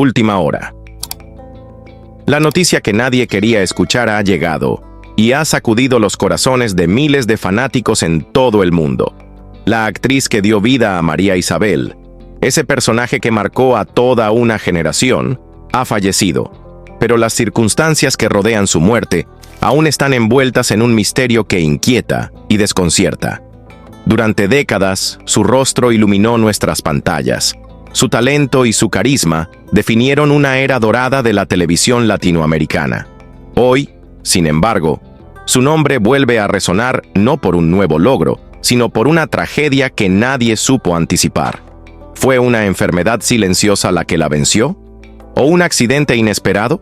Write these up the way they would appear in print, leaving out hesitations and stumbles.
última hora. La noticia que nadie quería escuchar ha llegado y ha sacudido los corazones de miles de fanáticos en todo el mundo. La actriz que dio vida a María Isabel, ese personaje que marcó a toda una generación, ha fallecido, pero las circunstancias que rodean su muerte aún están envueltas en un misterio que inquieta y desconcierta. Durante décadas, su rostro iluminó nuestras pantallas. Su talento y su carisma definieron una era dorada de la televisión latinoamericana. Hoy, sin embargo, su nombre vuelve a resonar no por un nuevo logro, sino por una tragedia que nadie supo anticipar. ¿Fue una enfermedad silenciosa la que la venció? ¿O un accidente inesperado?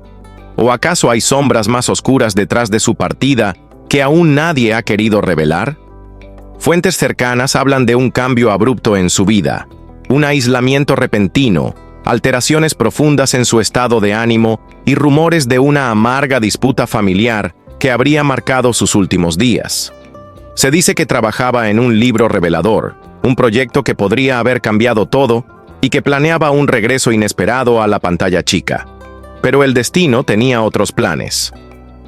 ¿O acaso hay sombras más oscuras detrás de su partida que aún nadie ha querido revelar? Fuentes cercanas hablan de un cambio abrupto en su vida, un aislamiento repentino, alteraciones profundas en su estado de ánimo y rumores de una amarga disputa familiar que habría marcado sus últimos días. Se dice que trabajaba en un libro revelador, un proyecto que podría haber cambiado todo y que planeaba un regreso inesperado a la pantalla chica. Pero el destino tenía otros planes.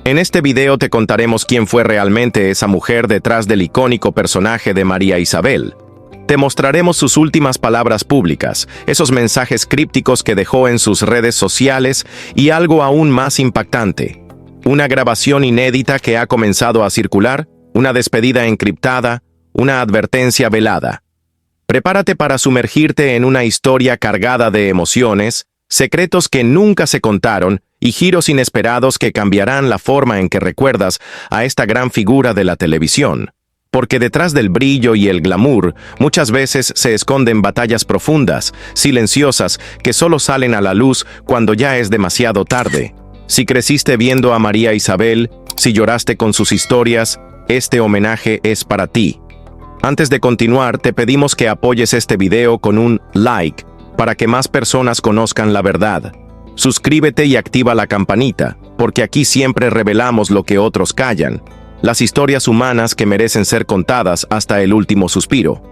En este video te contaremos quién fue realmente esa mujer detrás del icónico personaje de María Isabel. Te mostraremos sus últimas palabras públicas, esos mensajes crípticos que dejó en sus redes sociales y algo aún más impactante. Una grabación inédita que ha comenzado a circular, una despedida encriptada, una advertencia velada. Prepárate para sumergirte en una historia cargada de emociones, secretos que nunca se contaron y giros inesperados que cambiarán la forma en que recuerdas a esta gran figura de la televisión. Porque detrás del brillo y el glamour muchas veces se esconden batallas profundas, silenciosas, que solo salen a la luz cuando ya es demasiado tarde. Si creciste viendo a María Isabel, si lloraste con sus historias, este homenaje es para ti. Antes de continuar, te pedimos que apoyes este video con un like para que más personas conozcan la verdad. Suscríbete y activa la campanita, porque aquí siempre revelamos lo que otros callan, las historias humanas que merecen ser contadas hasta el último suspiro.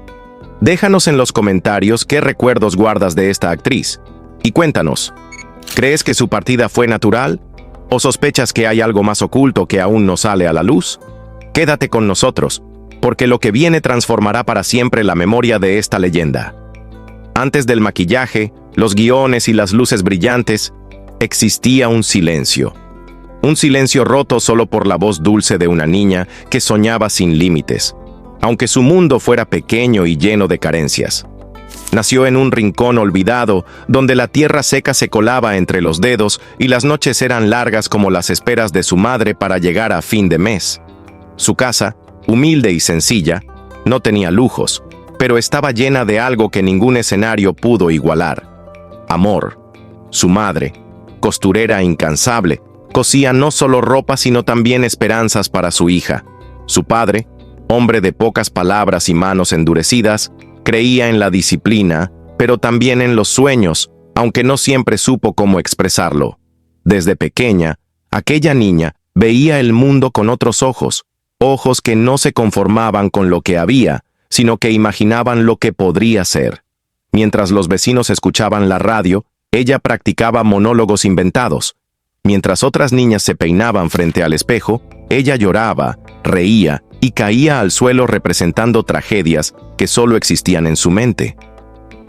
Déjanos en los comentarios qué recuerdos guardas de esta actriz. Y cuéntanos, ¿crees que su partida fue natural? ¿O sospechas que hay algo más oculto que aún no sale a la luz? Quédate con nosotros, porque lo que viene transformará para siempre la memoria de esta leyenda. Antes del maquillaje, los guiones y las luces brillantes, existía un silencio. Un silencio roto solo por la voz dulce de una niña que soñaba sin límites, aunque su mundo fuera pequeño y lleno de carencias. Nació en un rincón olvidado, donde la tierra seca se colaba entre los dedos y las noches eran largas como las esperas de su madre para llegar a fin de mes. Su casa, humilde y sencilla, no tenía lujos, pero estaba llena de algo que ningún escenario pudo igualar. Amor. Su madre, costurera incansable, cosía no solo ropa sino también esperanzas para su hija. Su padre, hombre de pocas palabras y manos endurecidas, creía en la disciplina, pero también en los sueños, aunque no siempre supo cómo expresarlo. Desde pequeña, aquella niña veía el mundo con otros ojos, ojos que no se conformaban con lo que había, sino que imaginaban lo que podría ser. Mientras los vecinos escuchaban la radio, ella practicaba monólogos inventados. Mientras otras niñas se peinaban frente al espejo, ella lloraba, reía y caía al suelo representando tragedias que solo existían en su mente.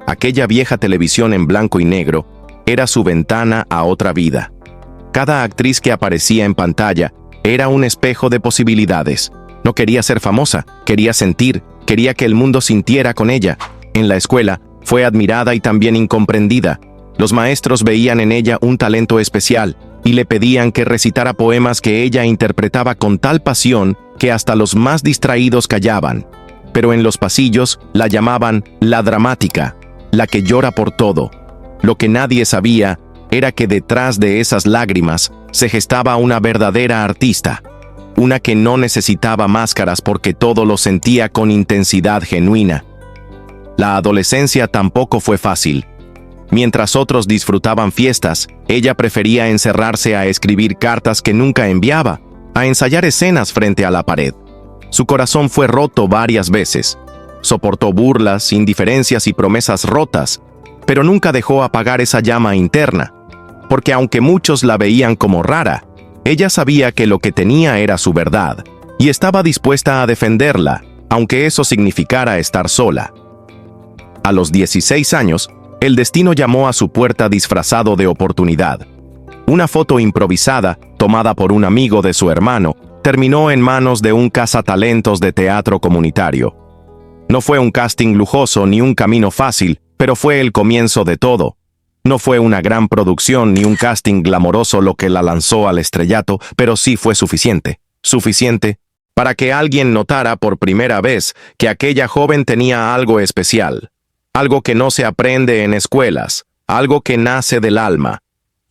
Aquella vieja televisión en blanco y negro era su ventana a otra vida. Cada actriz que aparecía en pantalla era un espejo de posibilidades. No quería ser famosa, quería sentir, quería que el mundo sintiera con ella. En la escuela, fue admirada y también incomprendida. Los maestros veían en ella un talento especial y le pedían que recitara poemas que ella interpretaba con tal pasión que hasta los más distraídos callaban. Pero en los pasillos la llamaban la dramática, la que llora por todo. Lo que nadie sabía era que detrás de esas lágrimas se gestaba una verdadera artista, una que no necesitaba máscaras porque todo lo sentía con intensidad genuina. La adolescencia tampoco fue fácil. Mientras otros disfrutaban fiestas, ella prefería encerrarse a escribir cartas que nunca enviaba, a ensayar escenas frente a la pared. Su corazón fue roto varias veces. Soportó burlas, indiferencias y promesas rotas, pero nunca dejó apagar esa llama interna. porque aunque muchos la veían como rara, ella sabía que lo que tenía era su verdad, y estaba dispuesta a defenderla, aunque eso significara estar sola. A los 16 años, el destino llamó a su puerta disfrazado de oportunidad. Una foto improvisada, tomada por un amigo de su hermano, terminó en manos de un cazatalentos de teatro comunitario. No fue un casting lujoso ni un camino fácil, pero fue el comienzo de todo. No fue una gran producción ni un casting glamoroso lo que la lanzó al estrellato, pero sí fue suficiente para que alguien notara por primera vez que aquella joven tenía algo especial, algo que no se aprende en escuelas, algo que nace del alma.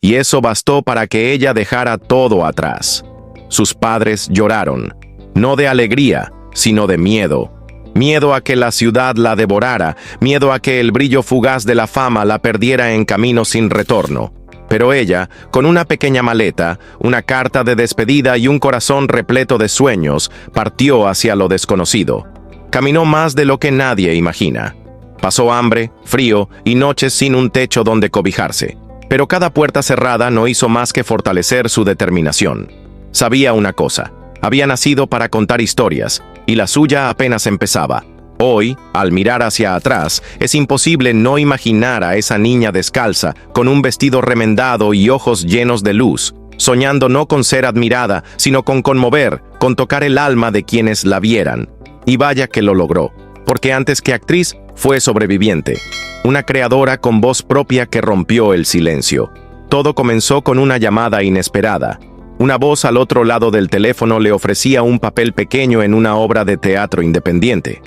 Y eso bastó para que ella dejara todo atrás. Sus padres lloraron, no de alegría, sino de miedo. Miedo a que la ciudad la devorara, miedo a que el brillo fugaz de la fama la perdiera en camino sin retorno. Pero ella, con una pequeña maleta, una carta de despedida y un corazón repleto de sueños, partió hacia lo desconocido. Caminó más de lo que nadie imagina. Pasó hambre, frío y noches sin un techo donde cobijarse. Pero cada puerta cerrada no hizo más que fortalecer su determinación. Sabía una cosa: había nacido para contar historias, y la suya apenas empezaba. Hoy, al mirar hacia atrás, es imposible no imaginar a esa niña descalza, con un vestido remendado y ojos llenos de luz, soñando no con ser admirada, sino con conmover, con tocar el alma de quienes la vieran. Y vaya que lo logró, porque antes que actriz, fue sobreviviente. Una creadora con voz propia que rompió el silencio. Todo comenzó con una llamada inesperada. Una voz al otro lado del teléfono le ofrecía un papel pequeño en una obra de teatro independiente.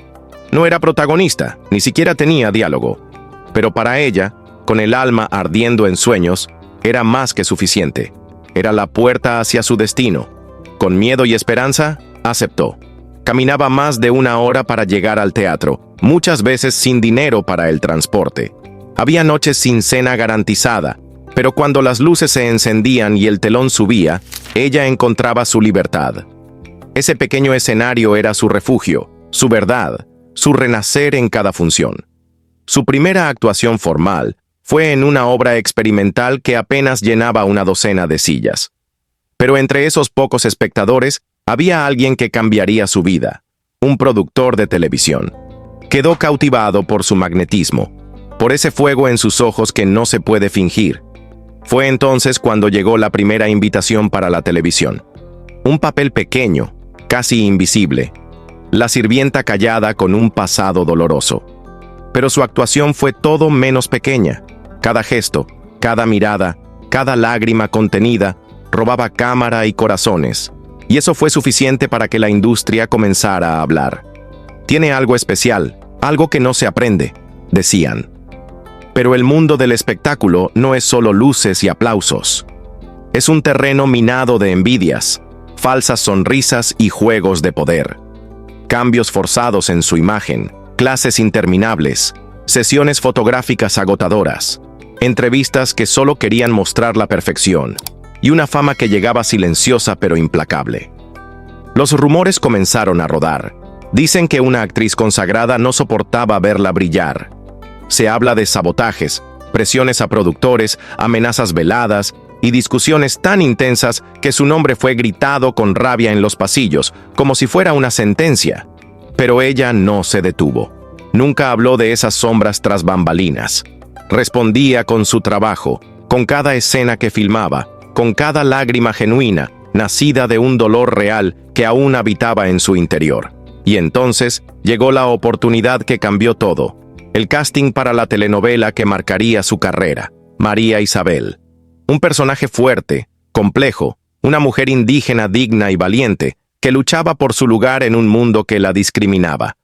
No era protagonista, ni siquiera tenía diálogo. Pero para ella, con el alma ardiendo en sueños, era más que suficiente. Era la puerta hacia su destino. Con miedo y esperanza, aceptó. Caminaba más de una hora para llegar al teatro, muchas veces sin dinero para el transporte. Había noches sin cena garantizada, pero cuando las luces se encendían y el telón subía, ella encontraba su libertad. Ese pequeño escenario era su refugio, su verdad, su renacer en cada función. Su primera actuación formal fue en una obra experimental que apenas llenaba una docena de sillas. Pero entre esos pocos espectadores había alguien que cambiaría su vida, un productor de televisión. Quedó cautivado por su magnetismo, por ese fuego en sus ojos que no se puede fingir. Fue entonces cuando llegó la primera invitación para la televisión. Un papel pequeño, casi invisible. La sirvienta callada con un pasado doloroso. Pero su actuación fue todo menos pequeña. Cada gesto, cada mirada, cada lágrima contenida, robaba cámara y corazones. Y eso fue suficiente para que la industria comenzara a hablar. Tiene algo especial, algo que no se aprende, decían. Pero el mundo del espectáculo no es solo luces y aplausos. Es un terreno minado de envidias, falsas sonrisas y juegos de poder. Cambios forzados en su imagen, clases interminables, sesiones fotográficas agotadoras, entrevistas que solo querían mostrar la perfección, y una fama que llegaba silenciosa pero implacable. Los rumores comenzaron a rodar. Dicen que una actriz consagrada no soportaba verla brillar. Se habla de sabotajes, presiones a productores, amenazas veladas y discusiones tan intensas que su nombre fue gritado con rabia en los pasillos, como si fuera una sentencia. Pero ella no se detuvo. Nunca habló de esas sombras tras bambalinas. Respondía con su trabajo, con cada escena que filmaba, con cada lágrima genuina, nacida de un dolor real que aún habitaba en su interior. Y entonces llegó la oportunidad que cambió todo. El casting para la telenovela que marcaría su carrera, María Isabel. Un personaje fuerte, complejo, una mujer indígena digna y valiente, que luchaba por su lugar en un mundo que la discriminaba.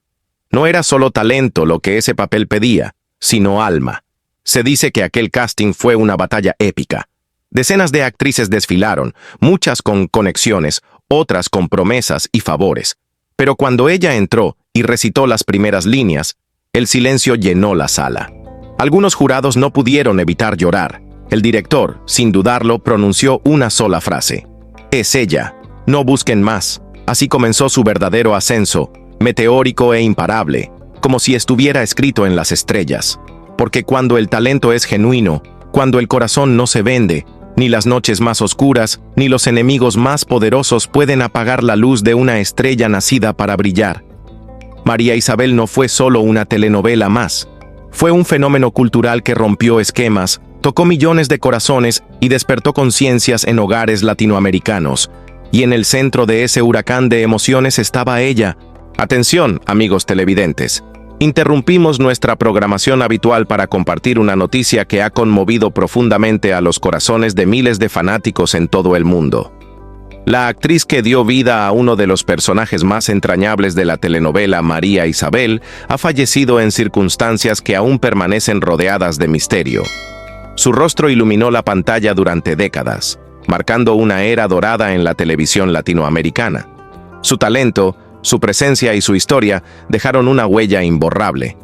No era solo talento lo que ese papel pedía, sino alma. Se dice que aquel casting fue una batalla épica. Decenas de actrices desfilaron, muchas con conexiones, otras con promesas y favores. Pero cuando ella entró y recitó las primeras líneas, el silencio llenó la sala. Algunos jurados no pudieron evitar llorar. El director, sin dudarlo, pronunció una sola frase. «Es ella. No busquen más». Así comenzó su verdadero ascenso, meteórico e imparable, como si estuviera escrito en las estrellas. Porque cuando el talento es genuino, cuando el corazón no se vende, Ni las noches más oscuras, ni los enemigos más poderosos pueden apagar la luz de una estrella nacida para brillar. María Isabel no fue solo una telenovela más. Fue un fenómeno cultural que rompió esquemas, tocó millones de corazones y despertó conciencias en hogares latinoamericanos. Y en el centro de ese huracán de emociones estaba ella. Atención, amigos televidentes. Interrumpimos nuestra programación habitual para compartir una noticia que ha conmovido profundamente a los corazones de miles de fanáticos en todo el mundo. La actriz que dio vida a uno de los personajes más entrañables de la telenovela, María Isabel, ha fallecido en circunstancias que aún permanecen rodeadas de misterio. Su rostro iluminó la pantalla durante décadas, marcando una era dorada en la televisión latinoamericana. Su talento, su presencia y su historia dejaron una huella imborrable.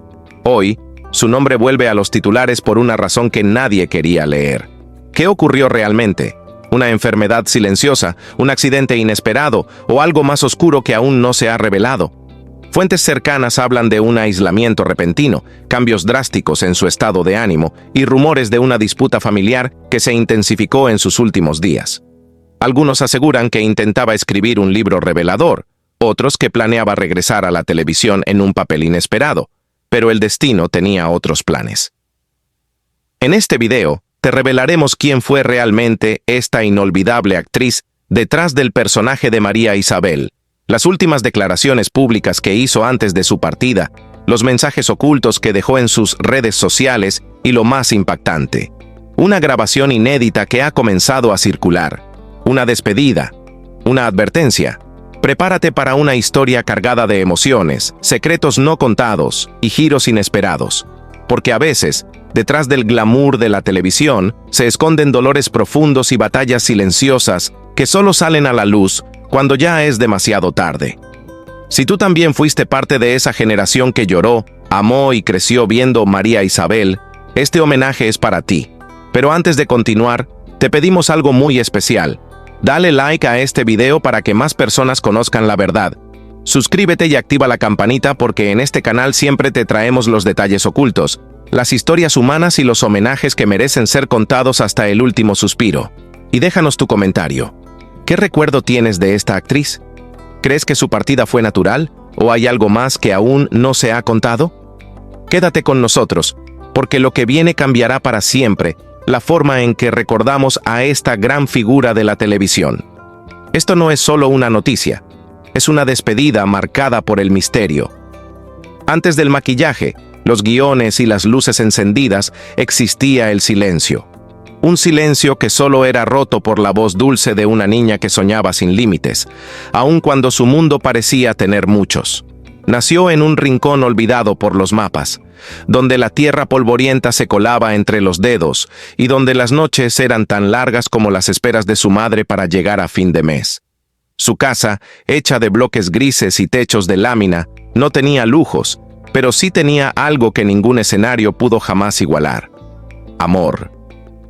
Hoy, su nombre vuelve a los titulares por una razón que nadie quería leer. ¿Qué ocurrió realmente? ¿Una enfermedad silenciosa, un accidente inesperado o algo más oscuro que aún no se ha revelado? Fuentes cercanas hablan de un aislamiento repentino, cambios drásticos en su estado de ánimo y rumores de una disputa familiar que se intensificó en sus últimos días. Algunos aseguran que intentaba escribir un libro revelador, otros que planeaba regresar a la televisión en un papel inesperado, pero el destino tenía otros planes. En este video, te revelaremos quién fue realmente esta inolvidable actriz detrás del personaje de María Isabel, las últimas declaraciones públicas que hizo antes de su partida, los mensajes ocultos que dejó en sus redes sociales y lo más impactante, una grabación inédita que ha comenzado a circular, una despedida, una advertencia. Prepárate para una historia cargada de emociones, secretos no contados y giros inesperados, porque a veces, detrás del glamour de la televisión, se esconden dolores profundos y batallas silenciosas que solo salen a la luz cuando ya es demasiado tarde. Si tú también fuiste parte de esa generación que lloró, amó y creció viendo María Isabel, este homenaje es para ti. Pero antes de continuar, te pedimos algo muy especial. Dale like a este video para que más personas conozcan la verdad. Suscríbete y activa la campanita porque en este canal siempre te traemos los detalles ocultos, las historias humanas y los homenajes que merecen ser contados hasta el último suspiro. Y déjanos tu comentario. ¿Qué recuerdo tienes de esta actriz? ¿Crees que su partida fue natural o hay algo más que aún no se ha contado? Quédate con nosotros, porque lo que viene cambiará para siempre la forma en que recordamos a esta gran figura de la televisión. Esto no es solo una noticia, es una despedida marcada por el misterio. Antes del maquillaje, los guiones y las luces encendidas, existía el silencio. Un silencio que solo era roto por la voz dulce de una niña que soñaba sin límites, aun cuando su mundo parecía tener muchos. Nació en un rincón olvidado por los mapas, donde la tierra polvorienta se colaba entre los dedos y donde las noches eran tan largas como las esperas de su madre para llegar a fin de mes. Su casa, hecha de bloques grises y techos de lámina, no tenía lujos, pero sí tenía algo que ningún escenario pudo jamás igualar: amor.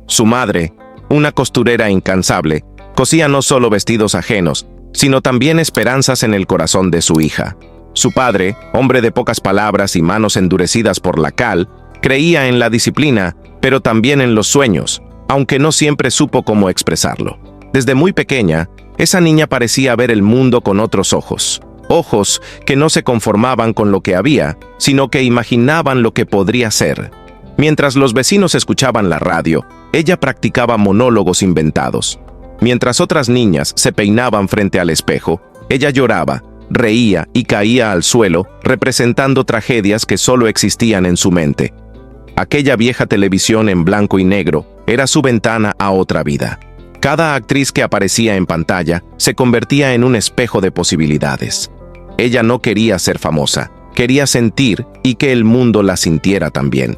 Su madre, una costurera incansable, cosía no solo vestidos ajenos, sino también esperanzas en el corazón de su hija. Su padre, hombre de pocas palabras y manos endurecidas por la cal, creía en la disciplina, pero también en los sueños, aunque no siempre supo cómo expresarlo. Desde muy pequeña, esa niña parecía ver el mundo con otros ojos. Ojos que no se conformaban con lo que había, sino que imaginaban lo que podría ser. Mientras los vecinos escuchaban la radio, ella practicaba monólogos inventados. Mientras otras niñas se peinaban frente al espejo, ella lloraba, reía y caía al suelo, representando tragedias que solo existían en su mente. Aquella vieja televisión en blanco y negro era su ventana a otra vida. Cada actriz que aparecía en pantalla se convertía en un espejo de posibilidades. Ella no quería ser famosa, quería sentir y que el mundo la sintiera también.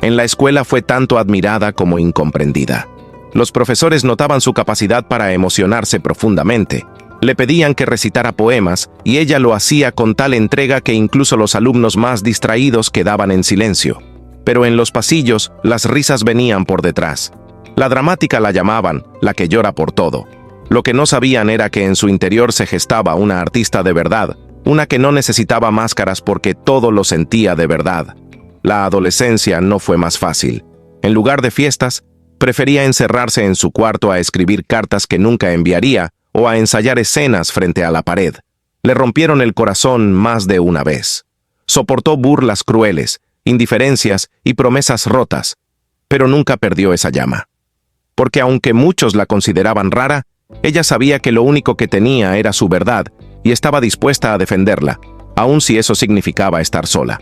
En la escuela fue tanto admirada como incomprendida. Los profesores notaban su capacidad para emocionarse profundamente. Le pedían que recitara poemas y ella lo hacía con tal entrega que incluso los alumnos más distraídos quedaban en silencio. Pero en los pasillos, las risas venían por detrás. La dramática la llamaban, la que llora por todo. Lo que no sabían era que en su interior se gestaba una artista de verdad, una que no necesitaba máscaras porque todo lo sentía de verdad. La adolescencia no fue más fácil. En lugar de fiestas, Prefería encerrarse en su cuarto a escribir cartas que nunca enviaría o a ensayar escenas frente a la pared. Le rompieron el corazón más de una vez. Soportó burlas crueles, indiferencias y promesas rotas, pero nunca perdió esa llama. Porque aunque muchos la consideraban rara, ella sabía que lo único que tenía era su verdad y estaba dispuesta a defenderla, aun si eso significaba estar sola.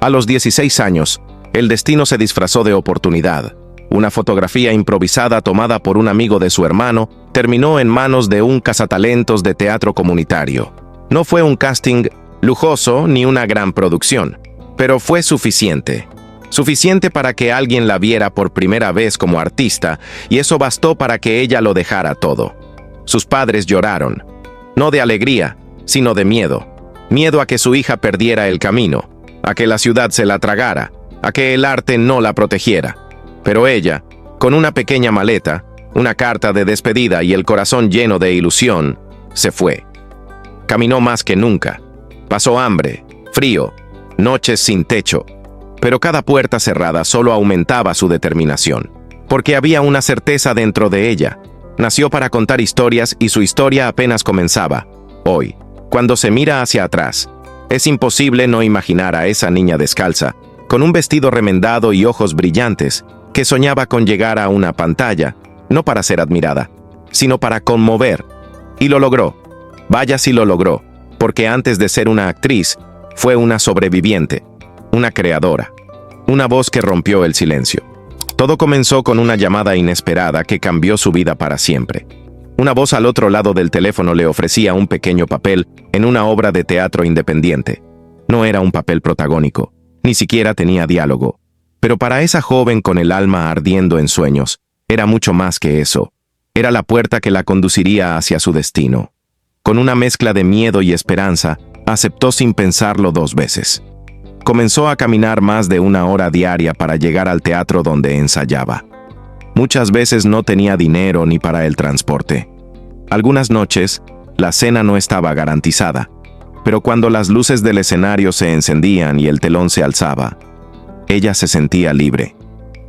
A los 16 años, el destino se disfrazó de oportunidad. Una fotografía improvisada tomada por un amigo de su hermano terminó en manos de un cazatalentos de teatro comunitario. No fue un casting lujoso ni una gran producción, pero fue suficiente. Suficiente para que alguien la viera por primera vez como artista, y eso bastó para que ella lo dejara todo. Sus padres lloraron, no de alegría, sino de miedo. Miedo a que su hija perdiera el camino, a que la ciudad se la tragara, a que el arte no la protegiera. Pero ella, con una pequeña maleta, una carta de despedida y el corazón lleno de ilusión, se fue. Caminó más que nunca. Pasó hambre, frío, noches sin techo. Pero cada puerta cerrada solo aumentaba su determinación, porque había una certeza dentro de ella. Nació para contar historias y su historia apenas comenzaba. Hoy, cuando se mira hacia atrás, es imposible no imaginar a esa niña descalza, con un vestido remendado y ojos brillantes, que soñaba con llegar a una pantalla, no para ser admirada, sino para conmover. Y lo logró. Vaya si lo logró, porque antes de ser una actriz, fue una sobreviviente, una creadora, una voz que rompió el silencio. Todo comenzó con una llamada inesperada que cambió su vida para siempre. Una voz al otro lado del teléfono le ofrecía un pequeño papel en una obra de teatro independiente. No era un papel protagónico, ni siquiera tenía diálogo. Pero para esa joven con el alma ardiendo en sueños, era mucho más que eso. Era la puerta que la conduciría hacia su destino. Con una mezcla de miedo y esperanza, aceptó sin pensarlo 2 veces. Comenzó a caminar más de 1 hora diaria para llegar al teatro donde ensayaba. Muchas veces no tenía dinero ni para el transporte. Algunas noches, la cena no estaba garantizada, pero cuando las luces del escenario se encendían y el telón se alzaba, ella se sentía libre.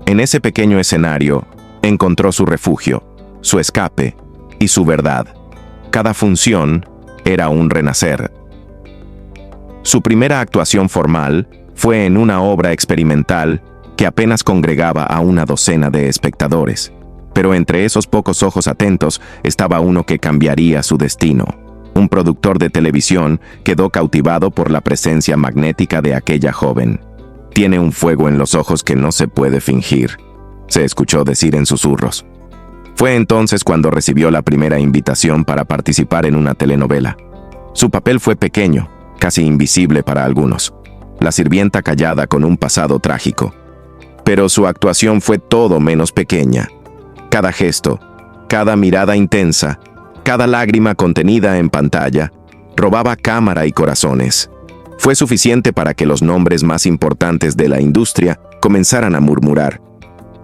En ese pequeño escenario, encontró su refugio, su escape y su verdad. Cada función era un renacer. Su primera actuación formal fue en una obra experimental que apenas congregaba a 1 docena de espectadores. Pero entre esos pocos ojos atentos estaba uno que cambiaría su destino. Un productor de televisión quedó cautivado por la presencia magnética de aquella joven. «Tiene un fuego en los ojos que no se puede fingir», se escuchó decir en susurros. Fue entonces cuando recibió la primera invitación para participar en una telenovela. Su papel fue pequeño, casi invisible para algunos. La sirvienta callada con un pasado trágico. Pero su actuación fue todo menos pequeña. Cada gesto, cada mirada intensa, cada lágrima contenida en pantalla, robaba cámara y corazones. Fue suficiente para que los nombres más importantes de la industria comenzaran a murmurar: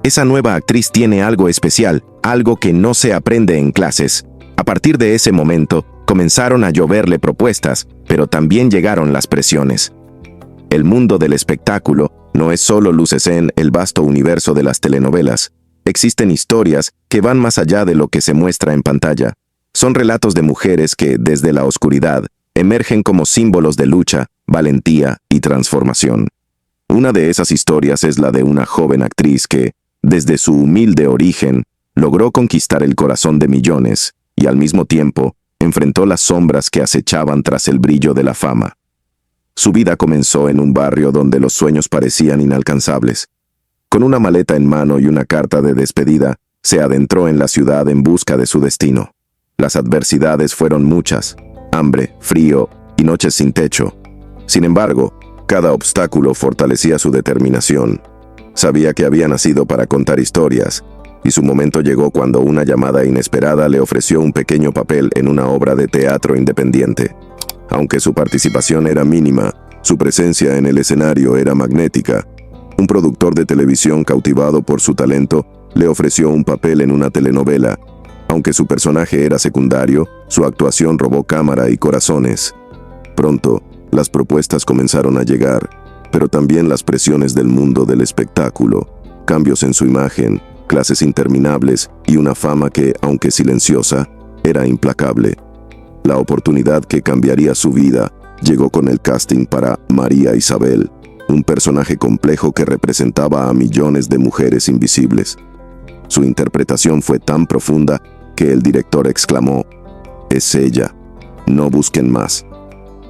«Esa nueva actriz tiene algo especial, algo que no se aprende en clases». A partir de ese momento, comenzaron a lloverle propuestas, pero también llegaron las presiones. El mundo del espectáculo no es solo luces en el vasto universo de las telenovelas. Existen historias que van más allá de lo que se muestra en pantalla. Son relatos de mujeres que, desde la oscuridad, emergen como símbolos de lucha, valentía y transformación. Una de esas historias es la de una joven actriz que, desde su humilde origen, logró conquistar el corazón de millones y al mismo tiempo enfrentó las sombras que acechaban tras el brillo de la fama. Su vida comenzó en un barrio donde los sueños parecían inalcanzables. Con una maleta en mano y una carta de despedida, se adentró en la ciudad en busca de su destino. Las adversidades fueron muchas: hambre, frío y noches sin techo. Sin embargo, cada obstáculo fortalecía su determinación. Sabía que había nacido para contar historias, y su momento llegó cuando una llamada inesperada le ofreció un pequeño papel en una obra de teatro independiente. Aunque su participación era mínima, su presencia en el escenario era magnética. Un productor de televisión cautivado por su talento le ofreció un papel en una telenovela. Aunque su personaje era secundario, su actuación robó cámara y corazones. Pronto, las propuestas comenzaron a llegar, pero también las presiones del mundo del espectáculo, cambios en su imagen, clases interminables y una fama que, aunque silenciosa, era implacable. La oportunidad que cambiaría su vida llegó con el casting para María Isabel, un personaje complejo que representaba a millones de mujeres invisibles. Su interpretación fue tan profunda que el director exclamó: «Es ella, no busquen más».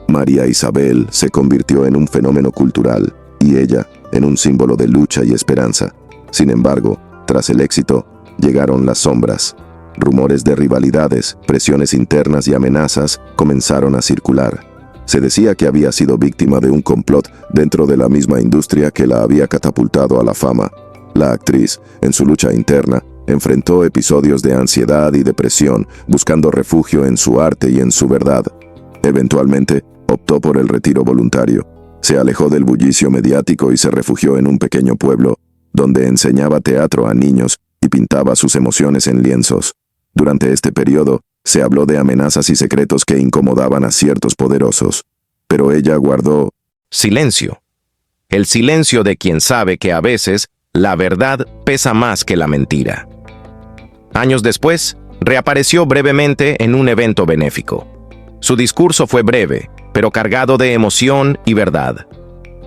María Isabel se convirtió en un fenómeno cultural y ella en un símbolo de lucha y esperanza. Sin embargo, tras el éxito, llegaron las sombras. Rumores de rivalidades, presiones internas y amenazas comenzaron a circular. Se decía que había sido víctima de un complot dentro de la misma industria que la había catapultado a la fama. La actriz, en su lucha interna, enfrentó episodios de ansiedad y depresión, buscando refugio en su arte y en su verdad. Eventualmente, optó por el retiro voluntario. Se alejó del bullicio mediático y se refugió en un pequeño pueblo, donde enseñaba teatro a niños y pintaba sus emociones en lienzos. Durante este periodo, se habló de amenazas y secretos que incomodaban a ciertos poderosos, pero ella guardó silencio. El silencio de quien sabe que a veces la verdad pesa más que la mentira. Años después, reapareció brevemente en un evento benéfico. Su discurso fue breve, pero cargado de emoción y verdad.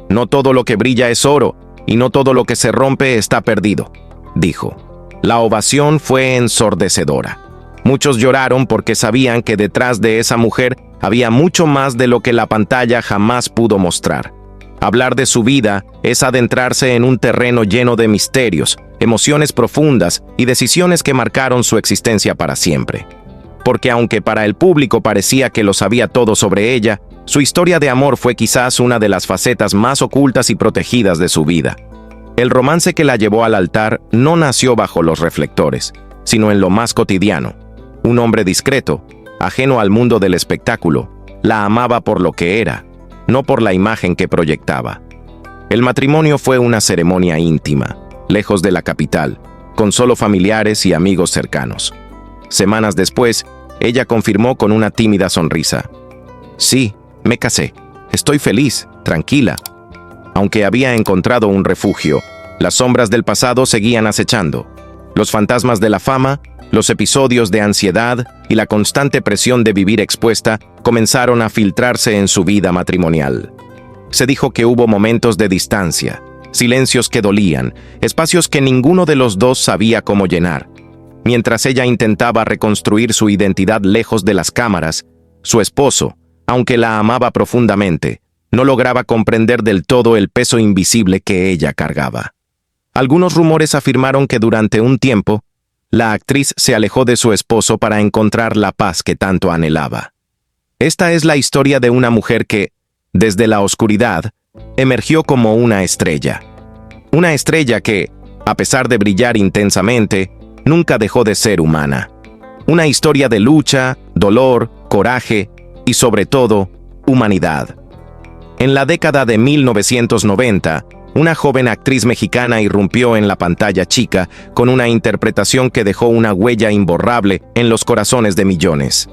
No todo lo que brilla es oro, y no todo lo que se rompe está perdido, dijo. La ovación fue ensordecedora. Muchos lloraron porque sabían que detrás de esa mujer había mucho más de lo que la pantalla jamás pudo mostrar. Hablar de su vida es adentrarse en un terreno lleno de misterios, emociones profundas y decisiones que marcaron su existencia para siempre. Porque aunque para el público parecía que lo sabía todo sobre ella, su historia de amor fue quizás una de las facetas más ocultas y protegidas de su vida. El romance que la llevó al altar no nació bajo los reflectores, sino en lo más cotidiano. Un hombre discreto, ajeno al mundo del espectáculo, la amaba por lo que era, no por la imagen que proyectaba. El matrimonio fue una ceremonia íntima, lejos de la capital, con solo familiares y amigos cercanos. Semanas después, ella confirmó con una tímida sonrisa: «Sí, me casé. Estoy feliz, tranquila». Aunque había encontrado un refugio, las sombras del pasado seguían acechando. Los fantasmas de la fama, los episodios de ansiedad y la constante presión de vivir expuesta comenzaron a filtrarse en su vida matrimonial. Se dijo que hubo momentos de distancia, silencios que dolían, espacios que ninguno de los dos sabía cómo llenar. Mientras ella intentaba reconstruir su identidad lejos de las cámaras, su esposo, aunque la amaba profundamente, no lograba comprender del todo el peso invisible que ella cargaba. Algunos rumores afirmaron que durante un tiempo, la actriz se alejó de su esposo para encontrar la paz que tanto anhelaba. Esta es la historia de una mujer que, desde la oscuridad, emergió como una estrella. Una estrella que, a pesar de brillar intensamente, nunca dejó de ser humana. Una historia de lucha, dolor, coraje y, sobre todo, humanidad. En la década de 1990, una joven actriz mexicana irrumpió en la pantalla chica con una interpretación que dejó una huella imborrable en los corazones de millones.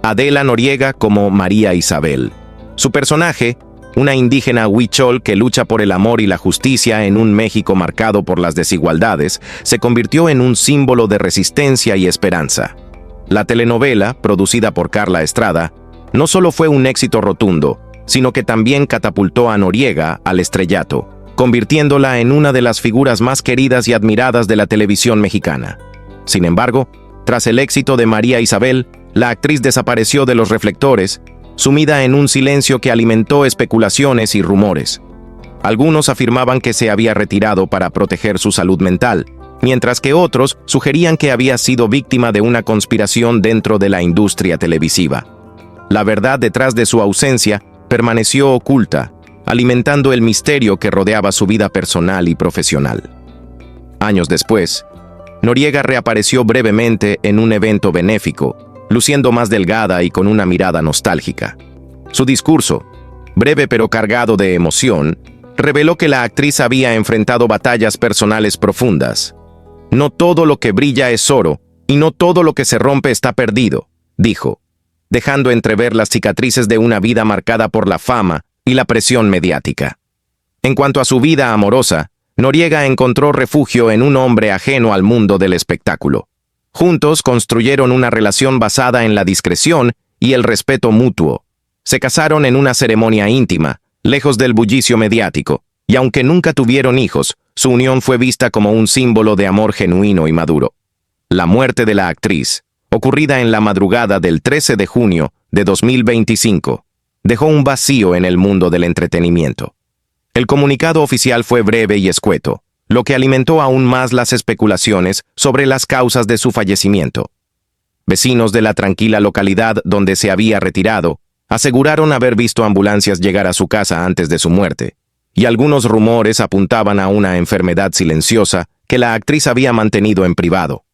Adela Noriega como María Isabel. Su personaje, una indígena huichol que lucha por el amor y la justicia en un México marcado por las desigualdades, se convirtió en un símbolo de resistencia y esperanza. La telenovela, producida por Carla Estrada, no solo fue un éxito rotundo, sino que también catapultó a Noriega al estrellato, convirtiéndola en una de las figuras más queridas y admiradas de la televisión mexicana. Sin embargo, tras el éxito de María Isabel, la actriz desapareció de los reflectores, sumida en un silencio que alimentó especulaciones y rumores. Algunos afirmaban que se había retirado para proteger su salud mental, mientras que otros sugerían que había sido víctima de una conspiración dentro de la industria televisiva. La verdad detrás de su ausencia permaneció oculta, alimentando el misterio que rodeaba su vida personal y profesional. Años después, Noriega reapareció brevemente en un evento benéfico, luciendo más delgada y con una mirada nostálgica. Su discurso, breve pero cargado de emoción, reveló que la actriz había enfrentado batallas personales profundas. «No todo lo que brilla es oro, y no todo lo que se rompe está perdido», dijo, dejando entrever las cicatrices de una vida marcada por la fama y la presión mediática. En cuanto a su vida amorosa, Noriega encontró refugio en un hombre ajeno al mundo del espectáculo. Juntos construyeron una relación basada en la discreción y el respeto mutuo. Se casaron en una ceremonia íntima, lejos del bullicio mediático, y aunque nunca tuvieron hijos, su unión fue vista como un símbolo de amor genuino y maduro. La muerte de la actriz, ocurrida en la madrugada del 13 de junio de 2025, dejó un vacío en el mundo del entretenimiento. El comunicado oficial fue breve y escueto, lo que alimentó aún más las especulaciones sobre las causas de su fallecimiento. Vecinos de la tranquila localidad donde se había retirado aseguraron haber visto ambulancias llegar a su casa antes de su muerte, y algunos rumores apuntaban a una enfermedad silenciosa que la actriz había mantenido en privado.